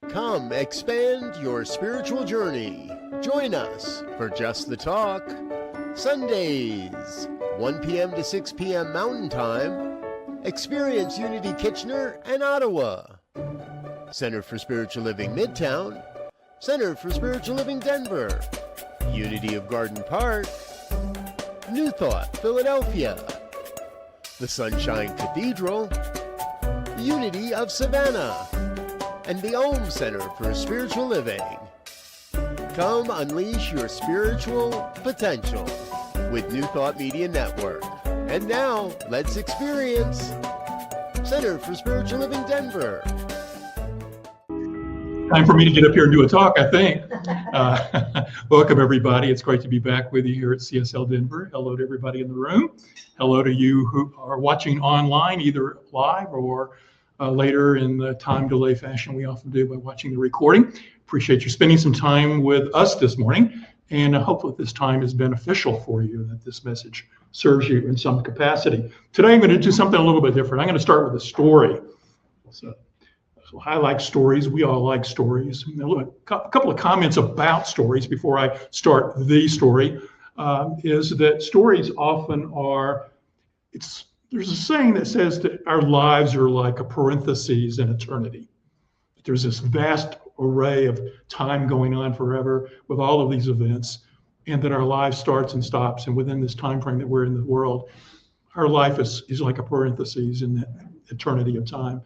Come expand your spiritual journey. Join us for Just the Talk. Sundays, 1 p.m. to 6 p.m. Mountain Time. Experience Unity Kitchener and Ottawa. Center for Spiritual Living Midtown. Center for Spiritual Living Denver. Unity of Garden Park. New Thought Philadelphia. The Sunshine Cathedral. Unity of Savannah. And the Ohm Center for Spiritual Living. Come unleash your spiritual potential with New Thought Media Network. And now, let's experience Center for Spiritual Living Denver. Time for me to get up here and do a talk, I think. Welcome, everybody. It's great to be back with you here at CSL Denver. Hello to everybody in the room. Hello to you who are watching online, either live or later in the time delay fashion we often do by watching the recording. Appreciate you spending some time with us this morning, and I hope that this time is beneficial for you, that this message serves you in some capacity. Today I'm going to do something a little bit different. I'm going to start with a story. So I like stories. We all like stories. Now, look, a couple of comments about stories before I start the story is that stories often are, there's a saying that says that our lives are like a parenthesis in eternity. There's this vast array of time going on forever with all of these events, and that our life starts and stops. And within this time frame that we're in the world, our life is like a parenthesis in that eternity of time.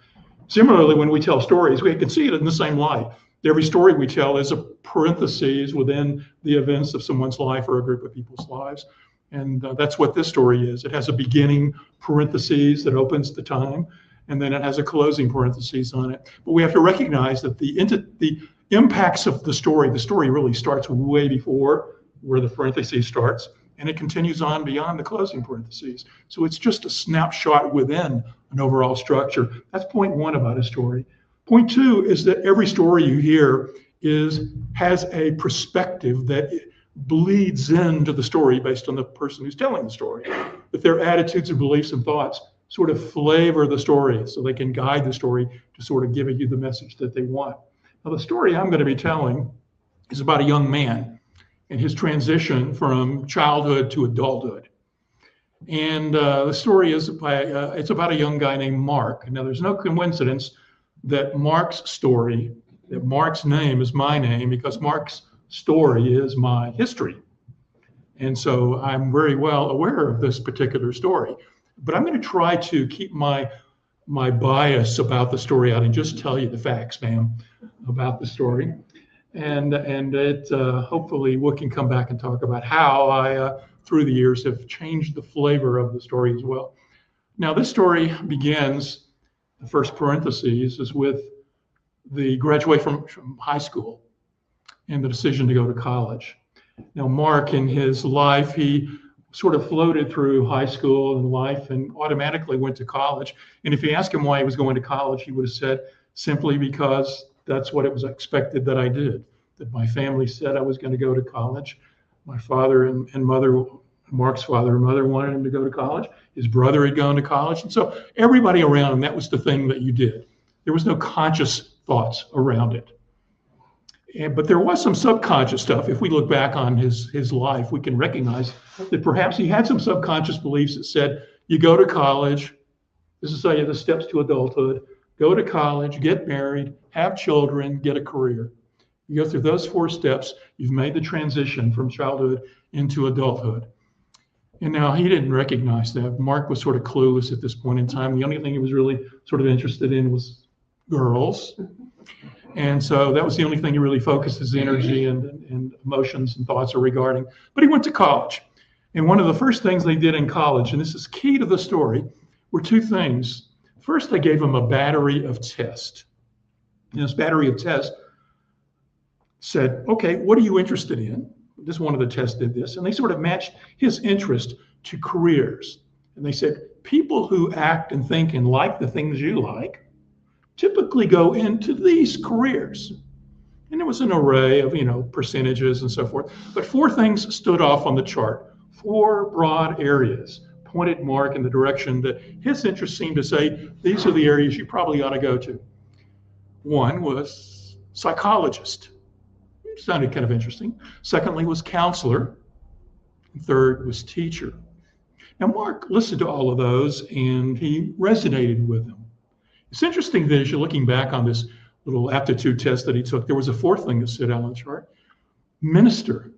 Similarly, when we tell stories, we can see it in the same light. Every story we tell is a parenthesis within the events of someone's life or a group of people's lives. And that's what this story is. It has a beginning parenthesis that opens the time, and then it has a closing parenthesis on it. But we have to recognize that the impacts of the story really starts way before where the parenthesis starts, and it continues on beyond the closing parentheses. So it's just a snapshot within an overall structure. That's point one about a story. Point two is that every story you hear has a perspective that bleeds into the story based on the person who's telling the story. That their attitudes and beliefs and thoughts sort of flavor the story so they can guide the story to sort of give you the message that they want. Now, the story I'm going to be telling is about a young man and his transition from childhood to adulthood. And the story is it's about a young guy named Mark. Now, there's no coincidence that Mark's name is my name, because Mark's story is my history. And so I'm very well aware of this particular story. But I'm going to try to keep my bias about the story out and just tell you the facts, ma'am, about the story. And it hopefully we can come back and talk about how I, through the years, have changed the flavor of the story as well. Now, this story begins, the first parentheses is with the graduation from high school and the decision to go to college. Now, Mark, in his life, he sort of floated through high school and life and automatically went to college. And if you ask him why he was going to college, he would have said, simply because that's what it was expected that I did, that my family said I was going to go to college. My father and mother, Mark's father and mother, wanted him to go to college. His brother had gone to college. And so everybody around him, that was the thing that you did. There was no conscious thoughts around it. But there was some subconscious stuff. If we look back on his life, we can recognize that perhaps he had some subconscious beliefs that said, you go to college, this is the steps to adulthood, go to college, get married, have children, get a career. You go through those 4 steps, you've made the transition from childhood into adulthood. And now he didn't recognize that. Mark was sort of clueless at this point in time. The only thing he was really sort of interested in was girls. And so that was the only thing he really focused his energy and emotions and thoughts regarding. But he went to college. And one of the first things they did in college, and this is key to the story, were 2 things. First, they gave him a battery of tests. And this battery of tests said, okay, what are you interested in? This one of the tests did this. And they sort of matched his interest to careers. And they said, people who act and think and like the things you like typically go into these careers. And there was an array of, percentages and so forth. But 4 things stood off on the chart, 4 broad areas pointed Mark in the direction that his interest seemed to say, these are the areas you probably ought to go to. One was psychologist. Sounded kind of interesting. Secondly was counselor. Third was teacher. Now, Mark listened to all of those and he resonated with them. It's interesting that as you're looking back on this little aptitude test that he took, there was a fourth thing that stood out on the chart, minister.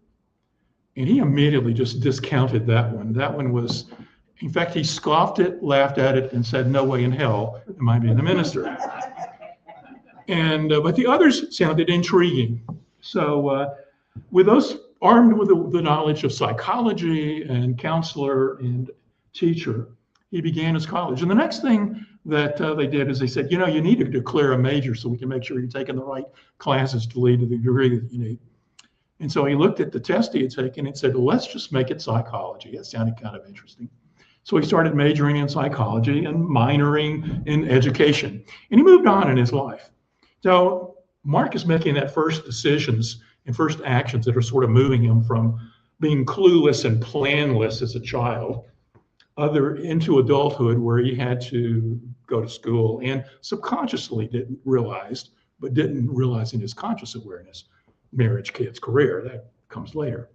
And he immediately just discounted that one. That one was, in fact, he scoffed it, laughed at it, and said, no way in hell am I being a minister. And but the others sounded intriguing. So with those armed with the knowledge of psychology and counselor and teacher, he began his college. And the next thing that they did is they said, you know, you need to declare a major so we can make sure you're taking the right classes to lead to the degree that you need. And so he looked at the test he had taken and said, well, let's just make it psychology. That sounded kind of interesting. So he started majoring in psychology and minoring in education. And he moved on in his life. So Mark is making that first decisions and first actions that are sort of moving him from being clueless and planless as a child into adulthood, where he had to go to school and subconsciously didn't realize in his conscious awareness, marriage, kids, career, that comes later.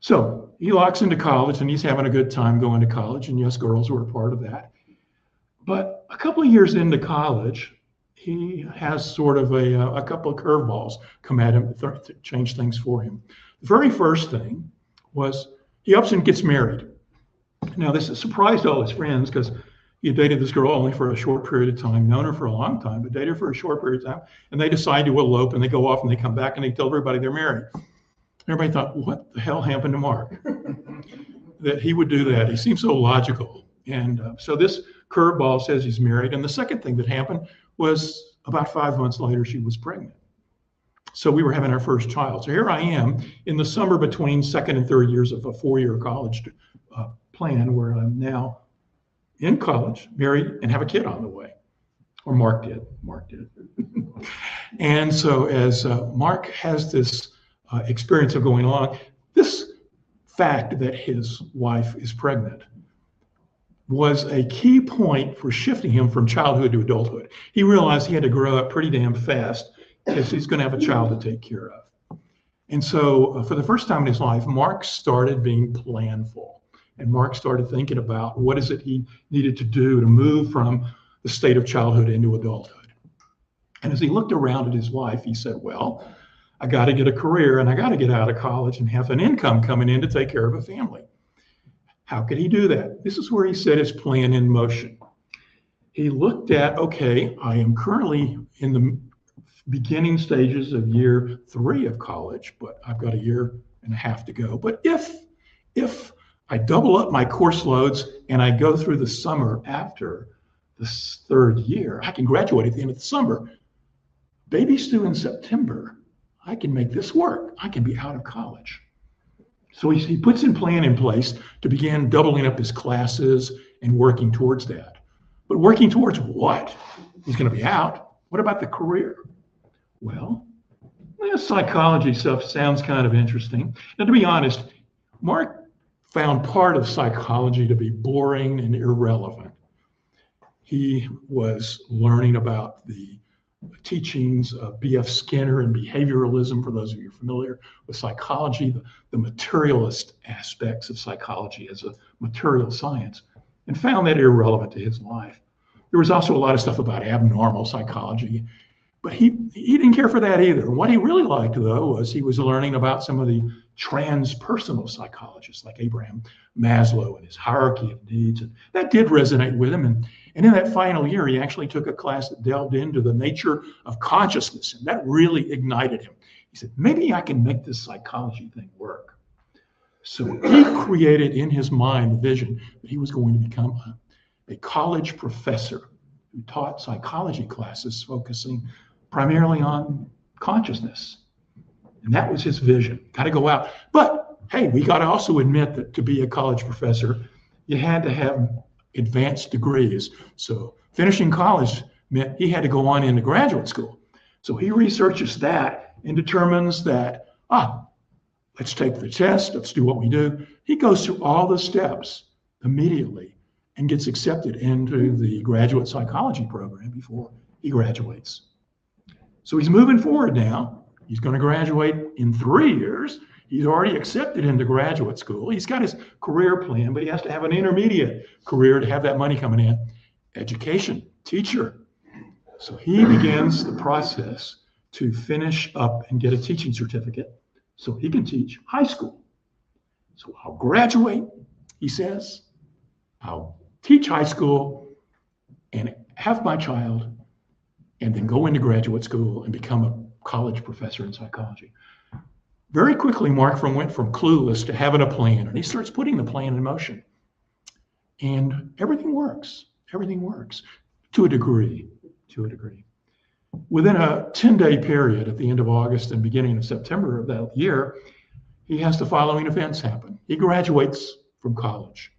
So he locks into college and he's having a good time going to college. And yes, girls were a part of that. But a couple of years into college, he has sort of a couple of curveballs come at him to change things for him. The very first thing was he ups and gets married. Now, this has surprised all his friends because he had dated this girl only for a short period of time, known her for a long time, but dated her for a short period of time. And they decide to elope and they go off and they come back and they tell everybody they're married. Everybody thought, what the hell happened to Mark? That he would do that. He seems so logical. And so this curveball says he's married. And the second thing that happened was about 5 months later, she was pregnant. So we were having our first child. So here I am in the summer between second and third years of a 4-year college plan, where I'm now in college, married, and have a kid on the way. Or Mark did. And so as Mark has this experience of going along, this fact that his wife is pregnant was a key point for shifting him from childhood to adulthood. He realized he had to grow up pretty damn fast because he's going to have a child to take care of. And so for the first time in his life, Mark started being planful. And Mark started thinking about what is it he needed to do to move from the state of childhood into adulthood. And as he looked around at his wife, he said, well, I got to get a career and I got to get out of college and have an income coming in to take care of a family. How could he do that? This is where he set his plan in motion. He looked at, okay, I am currently in the beginning stages of year 3 of college, but I've got a year and a half to go. But if I double up my course loads and I go through the summer after the 3rd year, I can graduate at the end of the summer. Baby's due in September. I can make this work. I can be out of college. So he puts a plan in place to begin doubling up his classes and working towards that. But working towards what? He's going to be out. What about the career? Well, this psychology stuff sounds kind of interesting. Now, to be honest, Mark found part of psychology to be boring and irrelevant. He was learning about the teachings of B.F. Skinner and behavioralism, for those of you familiar with psychology, the materialist aspects of psychology as a material science, and found that irrelevant to his life. There was also a lot of stuff about abnormal psychology, but he didn't care for that either. What he really liked, though, was he was learning about some of the transpersonal psychologists like Abraham Maslow and his hierarchy of needs. And that did resonate with him. And in that final year, he actually took a class that delved into the nature of consciousness. And that really ignited him. He said, maybe I can make this psychology thing work. So he created in his mind the vision that he was going to become a college professor who taught psychology classes focusing primarily on consciousness. And that was his vision. Got to go out. But hey, we got to also admit that to be a college professor, you had to have advanced degrees. So finishing college meant he had to go on into graduate school. So he researches that and determines that, let's take the test, let's do what we do. He goes through all the steps immediately and gets accepted into the graduate psychology program before he graduates. So he's moving forward now. He's going to graduate in 3 years. He's already accepted into graduate school. He's got his career plan, but he has to have an intermediate career to have that money coming in. Education, teacher. So he begins the process to finish up and get a teaching certificate so he can teach high school. So I'll graduate, he says. I'll teach high school and have my child and then go into graduate school and become a college professor in psychology. Very quickly, Mark went from clueless to having a plan, and he starts putting the plan in motion. And everything works. Everything works to a degree. Within a 10-day period at the end of August and beginning of September of that year, he has the following events happen. He graduates from college.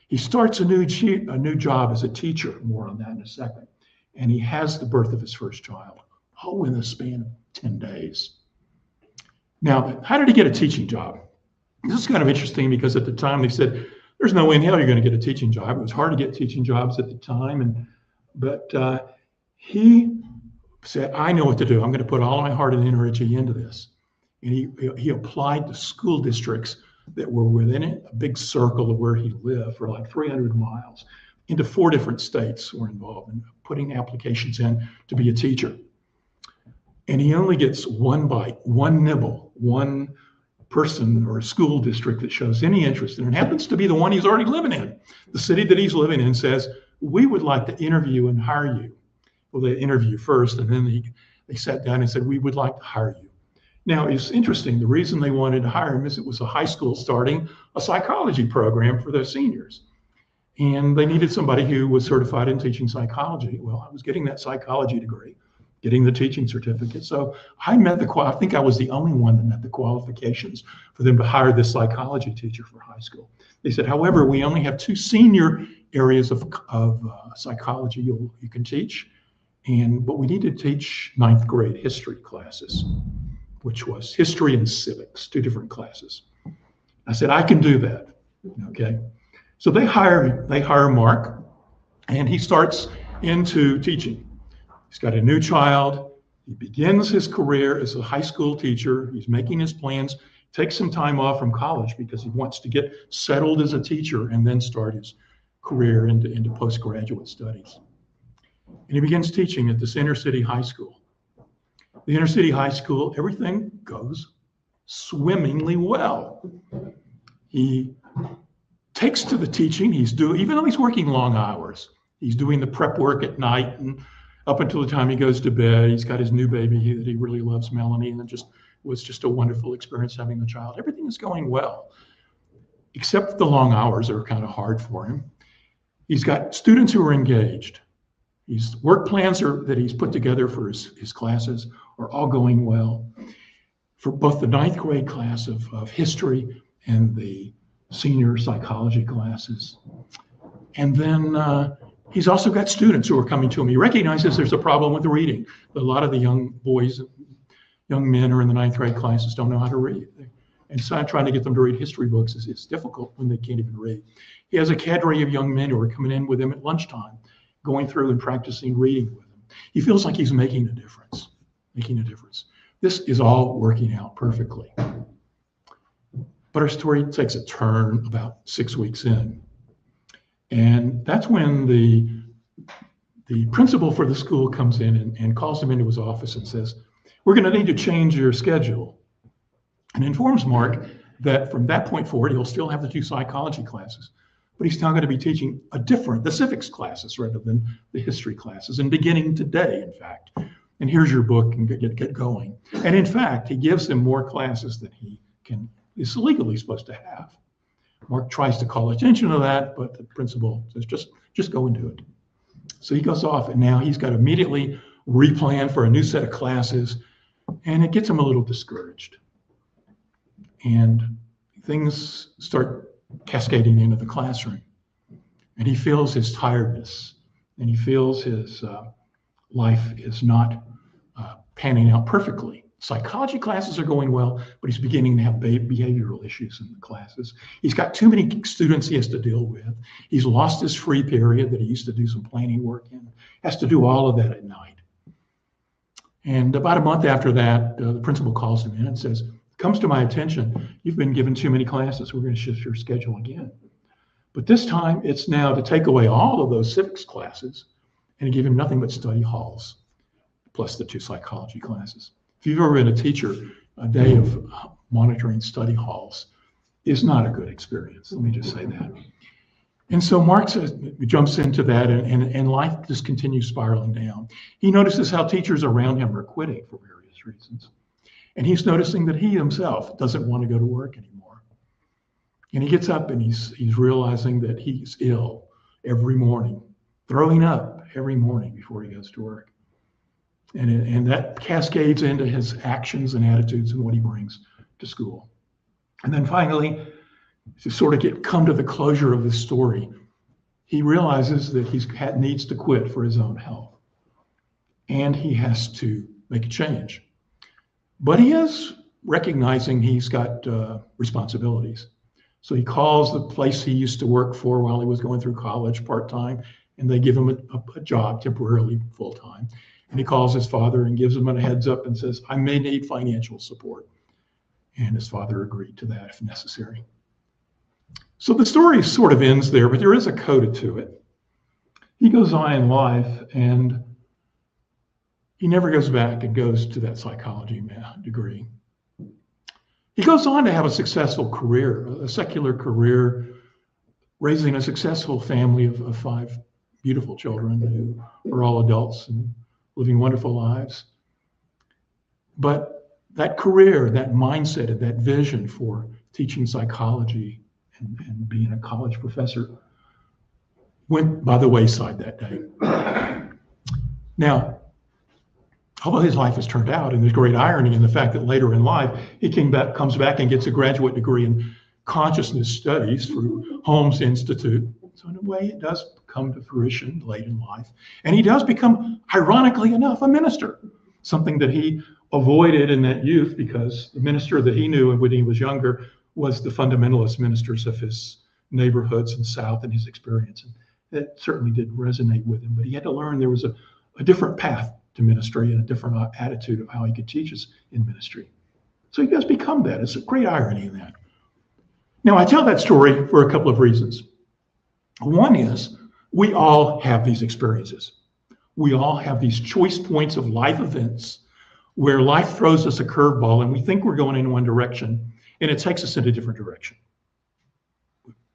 He starts a new job as a teacher, more on that in a second. And he has the birth of his first child, all in the span of 10 days. Now, how did he get a teaching job? This is kind of interesting because at the time they said, there's no way in hell you're going to get a teaching job. It was hard to get teaching jobs at the time. But he said, I know what to do. I'm going to put all my heart and energy into this. And he applied to school districts that were within a big circle of where he lived for like 300 miles. Into 4 different states were involved in putting applications in to be a teacher. And he only gets one bite, one nibble, one person or school district that shows any interest. And it happens to be the one he's already living in. The city that he's living in says, we would like to interview and hire you. Well, they interview first, and then they sat down and said, we would like to hire you. Now, it's interesting. The reason they wanted to hire him is it was a high school starting a psychology program for their seniors. And they needed somebody who was certified in teaching psychology. Well, I was getting that psychology degree, getting the teaching certificate. So I think I was the only one that met the qualifications for them to hire this psychology teacher for high school. They said, however, we only have 2 senior areas of psychology you can teach. But we need to teach 9th grade history classes, which was history and civics, 2 different classes. I said, I can do that. Okay. So they hire Mark, and he starts into teaching. He's got a new child. He begins his career as a high school teacher. He's making his plans, takes some time off from college because he wants to get settled as a teacher and then start his career into postgraduate studies. And he begins teaching at this inner city high school. The inner city high school, everything goes swimmingly well. He takes to the teaching. Even though he's working long hours, he's doing the prep work at night and up until the time he goes to bed. He's got his new baby that he really loves, Melanie, and it was just a wonderful experience having the child. Everything is going well, except the long hours are kind of hard for him. He's got students who are engaged. His work plans that he's put together for his classes are all going well. For both the 9th grade class of history and the senior psychology classes. And then he's also got students who are coming to him. He recognizes there's a problem with reading. A lot of the young boys, young men who are in the 9th grade classes don't know how to read. And so trying to get them to read history books is difficult when they can't even read. He has a cadre of young men who are coming in with him at lunchtime, going through and practicing reading with him. He feels like he's making a difference. This is all working out perfectly. But our story takes a turn about 6 weeks in. And that's when the principal for the school comes in and calls him into his office and says, we're going to need to change your schedule. And informs Mark that from that point forward, he'll still have the 2 psychology classes, but he's now going to be teaching the civics classes rather than the history classes, and beginning today, in fact. And here's your book, and get going. And in fact, he gives him more classes than he is legally supposed to have. Mark tries to call attention to that, but the principal says, just go and do it. So he goes off, and now he's got to immediately replan for a new set of classes, and it gets him a little discouraged. And things start cascading into the classroom, and he feels his tiredness, and he feels his life is not panning out perfectly. Psychology classes are going well, but he's beginning to have behavioral issues in the classes. He's got too many students he has to deal with. He's lost his free period that he used to do some planning work in, has to do all of that at night. And about a month after that, the principal calls him in and says, comes to my attention, you've been given too many classes. We're going to shift your schedule again. But this time it's now to take away all of those civics classes and give him nothing but study halls, plus the 2 psychology classes. If you've ever been a teacher, a day of monitoring study halls is not a good experience. Let me just say that. And so Mark jumps into that, and life just continues spiraling down. He notices how teachers around him are quitting for various reasons. And he's noticing that he himself doesn't want to go to work anymore. And he gets up and he's realizing that he's ill every morning, throwing up every morning before he goes to work. And that cascades into his actions and attitudes and what he brings to school. And then finally, to sort of come to the closure of this story, he realizes that he needs to quit for his own health. And he has to make a change. But he is recognizing he's got responsibilities. So he calls the place he used to work for while he was going through college part-time, and they give him a job temporarily full-time. And he calls his father and gives him a heads up and says, I may need financial support. And his father agreed to that if necessary. So the story sort of ends there, but there is a coda to it. He goes on in life, and he never goes back and goes to that psychology degree. He goes on to have a successful career, a secular career, raising a successful family of 5 beautiful children who are all adults and living wonderful lives. But that career, that mindset, and that vision for teaching psychology and being a college professor went by the wayside that day. Now, although his life has turned out, and there's great irony in the fact that later in life, he comes back and gets a graduate degree in consciousness studies through Holmes Institute. So in a way, it does come to fruition late in life. And he does become, ironically enough, a minister, something that he avoided in that youth because the minister that he knew when he was younger was the fundamentalist ministers of his neighborhoods in the South and his experience. And that certainly did resonate with him, but he had to learn there was a different path to ministry and a different attitude of how he could teach us in ministry. So he does become that. It's a great irony in that. Now, I tell that story for a couple of reasons. One is we all have these experiences. We all have these choice points of life events where life throws us a curveball and we think we're going in one direction and it takes us in a different direction.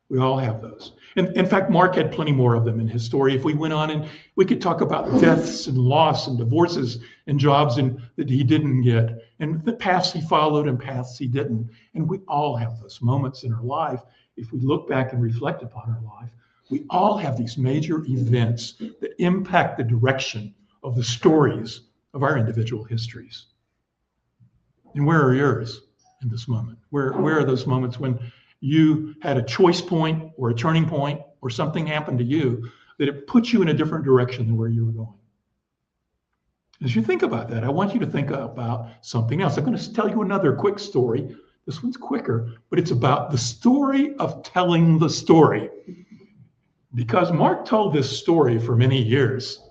We all have those. And in fact, Mark had plenty more of them in his story. If we went on and we could talk about deaths and loss and divorces and jobs that he didn't get, and the paths he followed and paths he didn't. And we all have those moments in our life. If we look back and reflect upon our life, we all have these major events that impact the direction of the stories of our individual histories. And where are yours in this moment? Where are those moments when you had a choice point or a turning point or something happened to you that it put you in a different direction than where you were going? As you think about that, I want you to think about something else. I'm going to tell you another quick story. This one's quicker, but it's about the story of telling the story. Because Mark told this story for many years,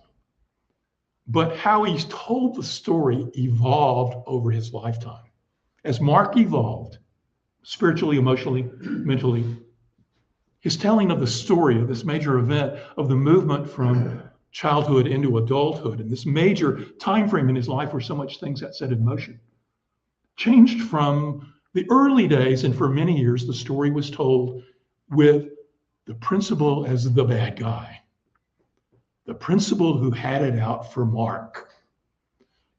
but how he's told the story evolved over his lifetime. As Mark evolved, spiritually, emotionally, mentally, his telling of the story of this major event of the movement from childhood into adulthood and this major time frame in his life where so much things got set in motion changed from the early days, and for many years the story was told with the principal as the bad guy, the principal who had it out for Mark,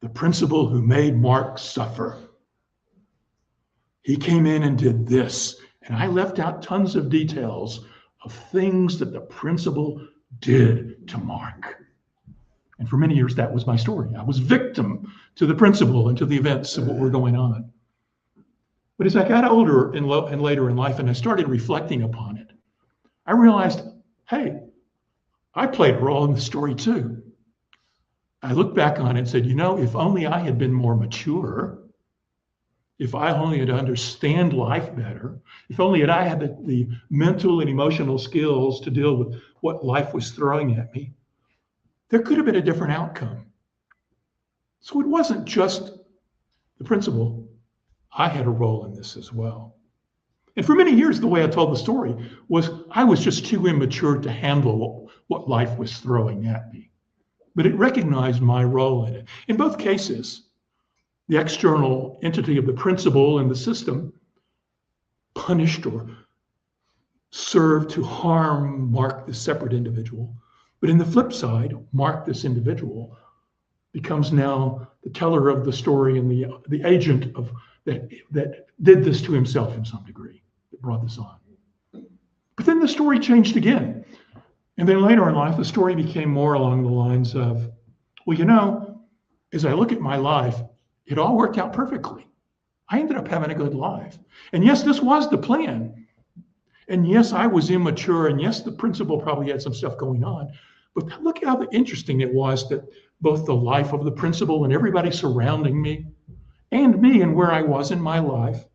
the principal who made Mark suffer. He came in and did this, and I left out tons of details of things that the principal did to Mark. And for many years, that was my story. I was victim to the principal and to the events of what were going on. But as I got older and later in life, and I started reflecting upon it, I realized, hey, I played a role in the story too. I looked back on it and said, if only I had been more mature, if I only had understand life better, if only I had the mental and emotional skills to deal with what life was throwing at me, there could have been a different outcome. So it wasn't just the principal. I had a role in this as well. And for many years, the way I told the story was I was just too immature to handle what life was throwing at me. But it recognized my role in it. In both cases, the external entity of the principal and the system punished or served to harm Mark, the separate individual. But in the flip side, Mark, this individual, becomes now the teller of the story and the agent of that did this to himself in some degree, that brought this on. But then the story changed again. And then later in life, the story became more along the lines of, well, you know, as I look at my life, it all worked out perfectly. I ended up having a good life. And yes, this was the plan. And yes, I was immature. And yes, the principal probably had some stuff going on. But look how interesting it was that both the life of the principal and everybody surrounding me and where I was in my life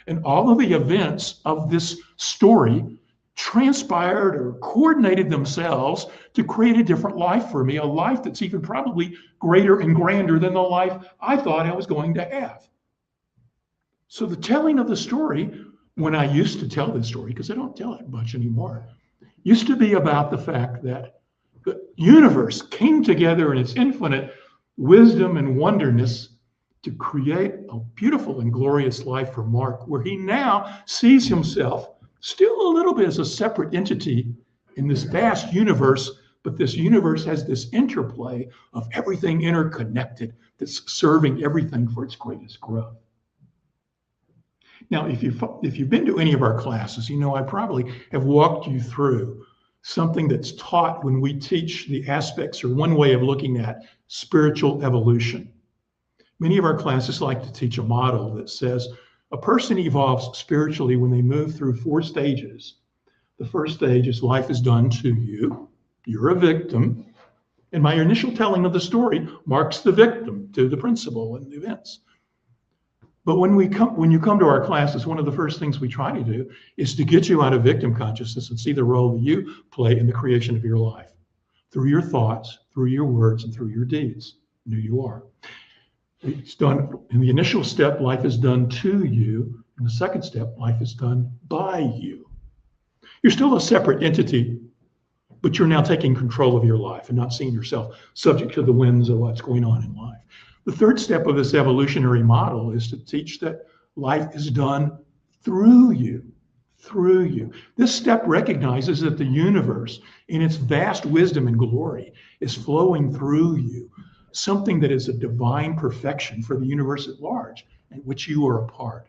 and all of the events of this story transpired or coordinated themselves to create a different life for me, a life that's even probably greater and grander than the life I thought I was going to have. So the telling of the story, when I used to tell this story, because I don't tell it much anymore, used to be about the fact that the universe came together in its infinite wisdom and wonderness to create a beautiful and glorious life for Mark, where he now sees himself still a little bit as a separate entity in this vast universe, but this universe has this interplay of everything interconnected that's serving everything for its greatest growth. Now, if you've been to any of our classes, you know I probably have walked you through something that's taught when we teach the aspects or one way of looking at spiritual evolution. Many of our classes like to teach a model that says a person evolves spiritually when they move through 4 stages. The first stage is life is done to you. You're a victim. And my initial telling of the story marks the victim to the principal and the events. But when you come to our classes, one of the first things we try to do is to get you out of victim consciousness and see the role that you play in the creation of your life through your thoughts, through your words, and through your deeds, and who you are. It's done in the initial step, life is done to you. In the second step, life is done by you. You're still a separate entity, but you're now taking control of your life and not seeing yourself subject to the whims of what's going on in life. The third step of this evolutionary model is to teach that life is done through you, through you. This step recognizes that the universe, in its vast wisdom and glory, is flowing through you, something that is a divine perfection for the universe at large, in which you are a part.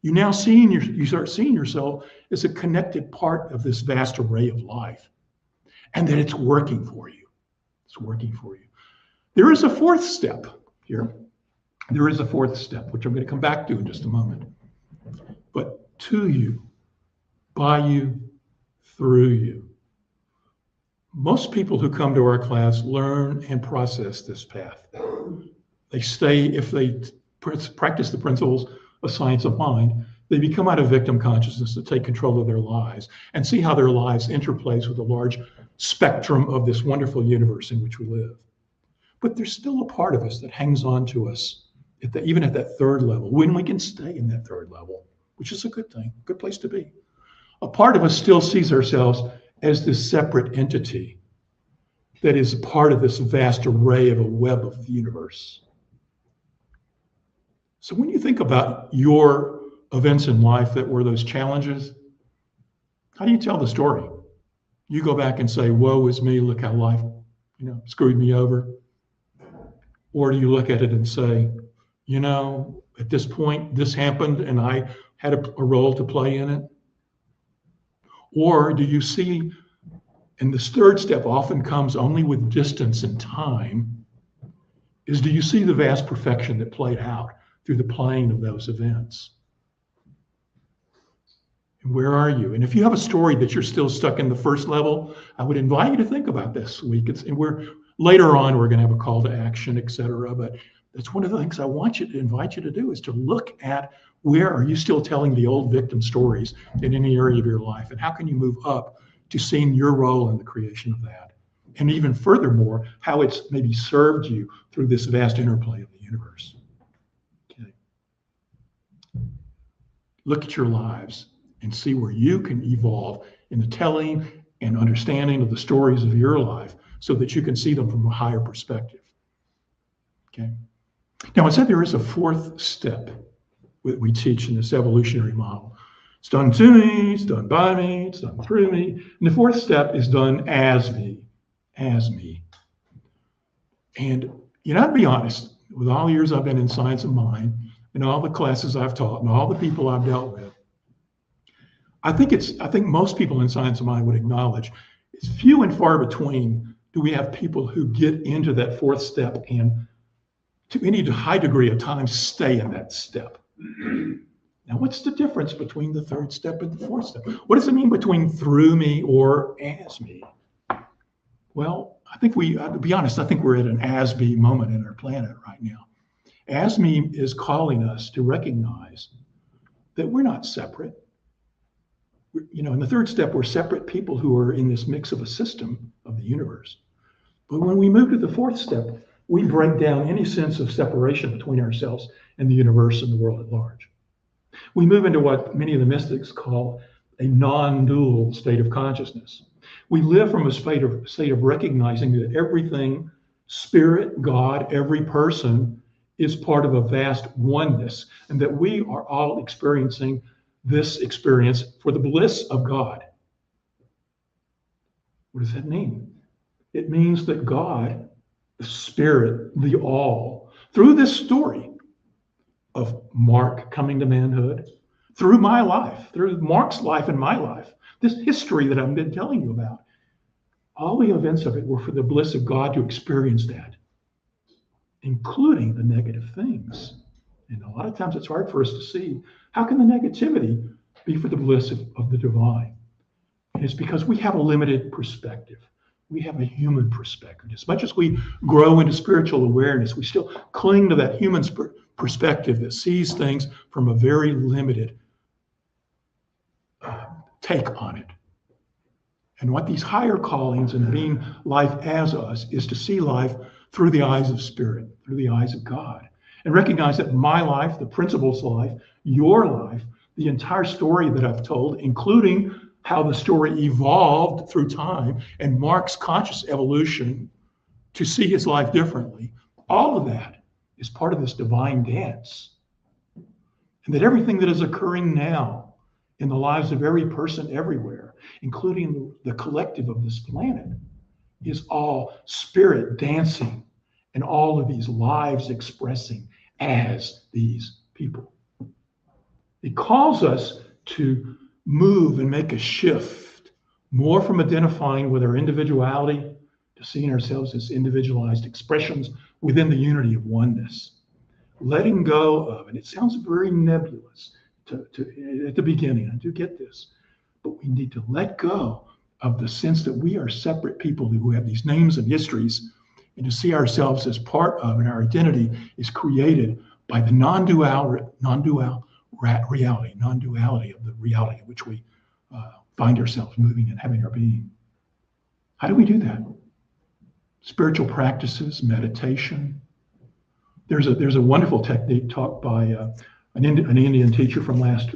You now you start seeing yourself as a connected part of this vast array of life, and that it's working for you. It's working for you. There is a fourth step here. There is a fourth step, which I'm going to come back to in just a moment. But to you, by you, through you. Most people who come to our class learn and process this path. They stay, if they practice the principles of science of mind, they become out of victim consciousness to take control of their lives and see how their lives interplays with the large spectrum of this wonderful universe in which we live. But there's still a part of us that hangs on to us, even at that third level, when we can stay in that third level, which is a good thing, good place to be. A part of us still sees ourselves as this separate entity that is part of this vast array of a web of the universe. So when you think about your events in life that were those challenges, how do you tell the story? You go back and say, woe is me, look how life, screwed me over. Or do you look at it and say, at this point, this happened and I had a role to play in it? Or do you see, and this third step often comes only with distance and time, is do you see the vast perfection that played out through the playing of those events? And where are you? And if you have a story that you're still stuck in the first level, I would invite you to think about this week. Later on, we're going to have a call to action, et cetera. But that's one of the things I want you to invite you to do is to look at where are you still telling the old victim stories in any area of your life? And how can you move up to seeing your role in the creation of that? And even furthermore, how it's maybe served you through this vast interplay of the universe. Okay. Look at your lives and see where you can evolve in the telling and understanding of the stories of your life so that you can see them from a higher perspective. Okay. Now, I said there is a fourth step that we teach in this evolutionary model. It's done to me, it's done by me, it's done through me. And the fourth step is done as me, as me. And, I'd be honest, with all the years I've been in science of mind and all the classes I've taught and all the people I've dealt with, I think most people in science of mind would acknowledge it's few and far between do we have people who get into that fourth step and to any high degree of time stay in that step. Now, what's the difference between the third step and the fourth step? What does it mean between through me or as me? Well, to be honest, I think we're at an as me moment in our planet right now. As me is calling us to recognize that we're not separate. In the third step, we're separate people who are in this mix of a system of the universe. But when we move to the fourth step, we break down any sense of separation between ourselves and the universe and the world at large. We move into what many of the mystics call a non-dual state of consciousness. We live from a state of recognizing that everything, spirit, God, every person is part of a vast oneness, and that we are all experiencing this experience for the bliss of God. What does that mean? It means that God, the Spirit, the all, through this story of Mark coming to manhood, through my life, through Mark's life and my life, this history that I've been telling you about, all the events of it were for the bliss of God to experience that, including the negative things. And a lot of times it's hard for us to see, how can the negativity be for the bliss of the divine? And it's because we have a limited perspective. We have a human perspective. As much as we grow into spiritual awareness, we still cling to that human perspective that sees things from a very limited take on it. And what these higher callings and being life as us is to see life through the eyes of spirit, through the eyes of God. And recognize that my life, the principal's life, your life, the entire story that I've told, including how the story evolved through time and Mark's conscious evolution to see his life differently, all of that is part of this divine dance. And that everything that is occurring now in the lives of every person everywhere, including the collective of this planet, is all spirit dancing and all of these lives expressing as these people. It calls us to move and make a shift more from identifying with our individuality to seeing ourselves as individualized expressions within the unity of oneness. Letting go of, and it sounds very nebulous at the beginning, I do get this, but we need to let go of the sense that we are separate people who have these names and histories, and to see ourselves as part of, and our identity is created by the non-duality of the reality in which we find ourselves moving and having our being. How do we do that? Spiritual practices, meditation. There's a wonderful technique taught by an Indian teacher from last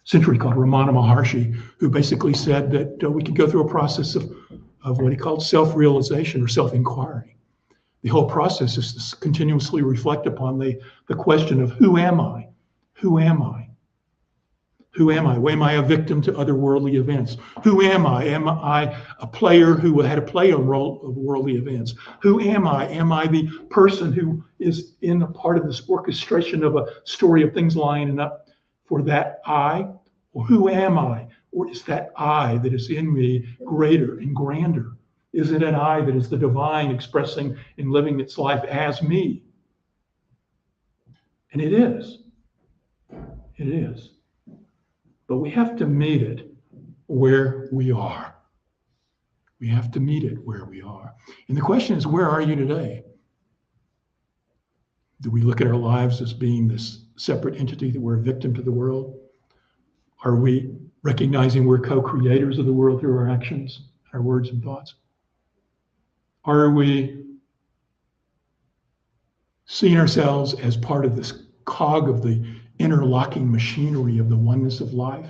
century called Ramana Maharshi, who basically said that we could go through a process of what he called self-realization or self-inquiry. The whole process is to continuously reflect upon the question of who am I? Who am I? Who am I? Am I a victim to other worldly events? Who am I? Am I a player who had to play a role of worldly events? Who am I? Am I the person who is in a part of this orchestration of a story of things lining up for that I? Or who am I? Or is that I that is in me greater and grander? Is it an I that is the divine expressing and living its life as me? And it is. It is. But we have to meet it where we are. We have to meet it where we are. And the question is, where are you today? Do we look at our lives as being this separate entity that we're a victim to the world? Are we recognizing we're co-creators of the world through our actions? our words and thoughts? Are we seeing ourselves as part of this cog of the interlocking machinery of the oneness of life?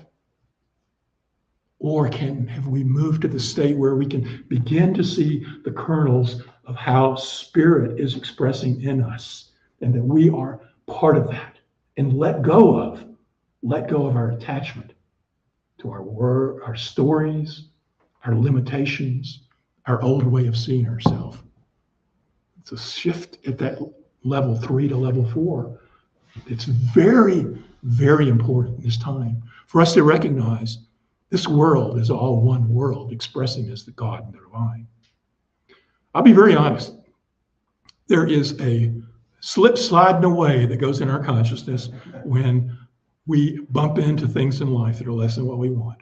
Or have we moved to the state where we can begin to see the kernels of how Spirit is expressing in us, and that we are part of that, and let go of our attachment to our word, our stories, our limitations, our old way of seeing ourselves. It's a shift at that level 3 to level 4. It's very, very important this time for us to recognize this world is all one world expressing as the God and the divine. I'll be very honest. There is a sliding away that goes in our consciousness when we bump into things in life that are less than what we want.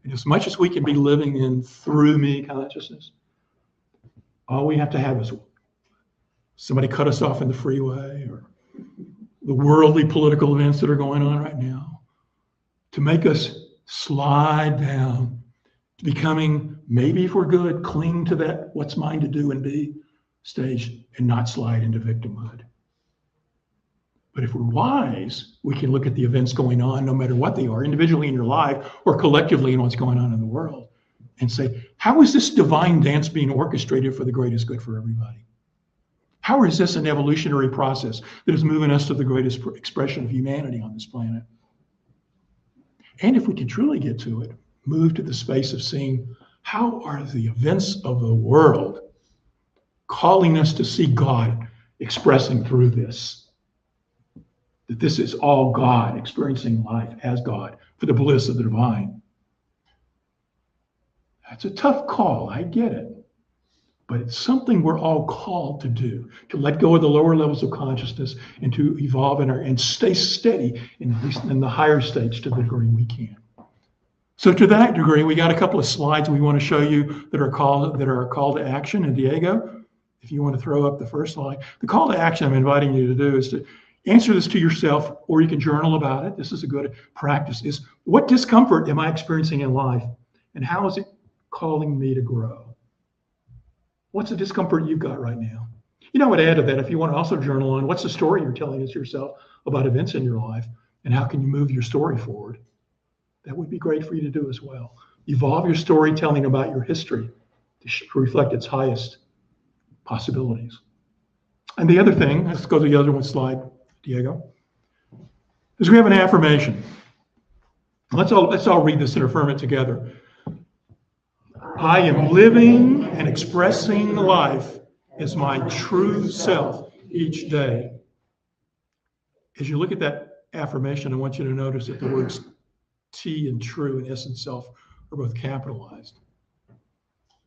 And as much as we can be living in through me consciousness, all we have to have is somebody cut us off in the freeway, or the worldly political events that are going on right now, to make us slide down to becoming, maybe if we're good, cling to that what's mine to do and be stage and not slide into victimhood. But if we're wise, we can look at the events going on, no matter what they are, individually in your life or collectively in what's going on in the world, and say, how is this divine dance being orchestrated for the greatest good for everybody? How is this an evolutionary process that is moving us to the greatest expression of humanity on this planet? And if we can truly get to it, move to the space of seeing how are the events of the world calling us to see God expressing through this, that this is all God experiencing life as God for the bliss of the divine. That's a tough call, I get it. But it's something we're all called to do, to let go of the lower levels of consciousness and to evolve and stay steady in the higher states to the degree we can. So to that degree, we got a couple of slides we want to show you that are a call to action. And Diego, if you want to throw up the first slide, the call to action I'm inviting you to do is to answer this to yourself, or you can journal about it. This is a good practice. Is what discomfort am I experiencing in life, and how is it calling me to grow? What's the discomfort you've got right now? You know, I would add to that, if you want to also journal on what's the story you're telling to yourself about events in your life, and how can you move your story forward? That would be great for you to do as well. Evolve your storytelling about your history to reflect its highest possibilities. And the other thing, let's go to the other one slide, Diego, is we have an affirmation. Let's all read this and affirm it together. I am living and expressing life as my true self each day. As you look at that affirmation, I want you to notice that the words T and true and S and self are both capitalized.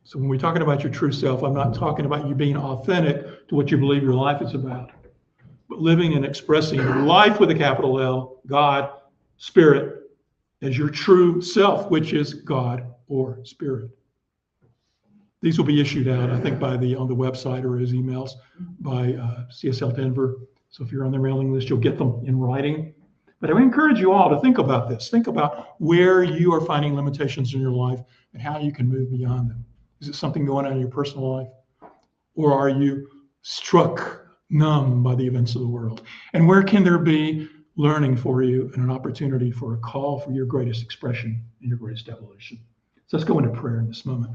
So when we're talking about your true self, I'm not talking about you being authentic to what you believe your life is about, but living and expressing your life with a capital L, God, Spirit, as your true self, which is God or Spirit. These will be issued out, I think, on the website or as emails by CSL Denver. So if you're on the mailing list, you'll get them in writing. But I would encourage you all to think about this. Think about where you are finding limitations in your life and how you can move beyond them. Is it something going on in your personal life? Or are you struck numb by the events of the world? And where can there be learning for you and an opportunity for a call for your greatest expression and your greatest evolution? So let's go into prayer in this moment.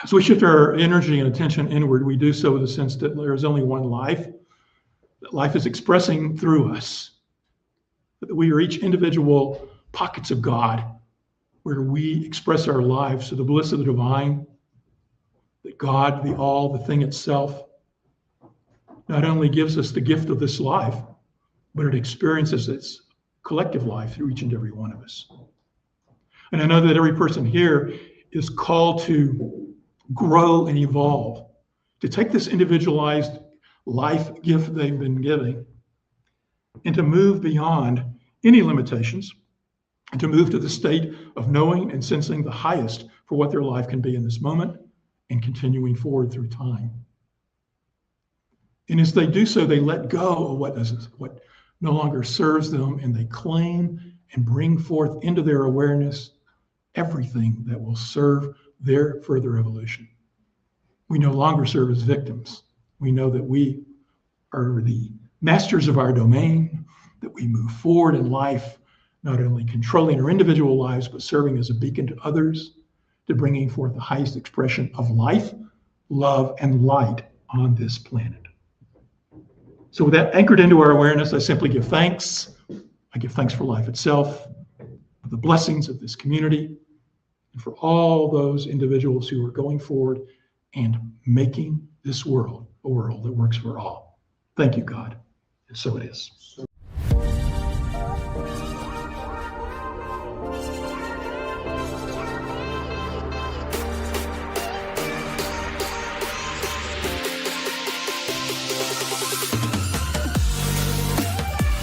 As we shift our energy and attention inward, we do so with a sense that there is only one life, that life is expressing through us, that we are each individual pockets of God, where we express our lives to the bliss of the divine, that God, the all, the thing itself, not only gives us the gift of this life, but it experiences its collective life through each and every one of us. And I know that every person here is called to grow and evolve, to take this individualized life gift they've been given and to move beyond any limitations and to move to the state of knowing and sensing the highest for what their life can be in this moment and continuing forward through time. And as they do so, they let go of what no longer serves them, and they claim and bring forth into their awareness everything that will serve their further evolution. We no longer serve as victims. We know that we are the masters of our domain, that we move forward in life, not only controlling our individual lives, but serving as a beacon to others, to bringing forth the highest expression of life, love, and light on this planet. So with that anchored into our awareness, I simply give thanks. I give thanks for life itself, for the blessings of this community, and for all those individuals who are going forward and making this world a world that works for all. Thank you, God. And so it is.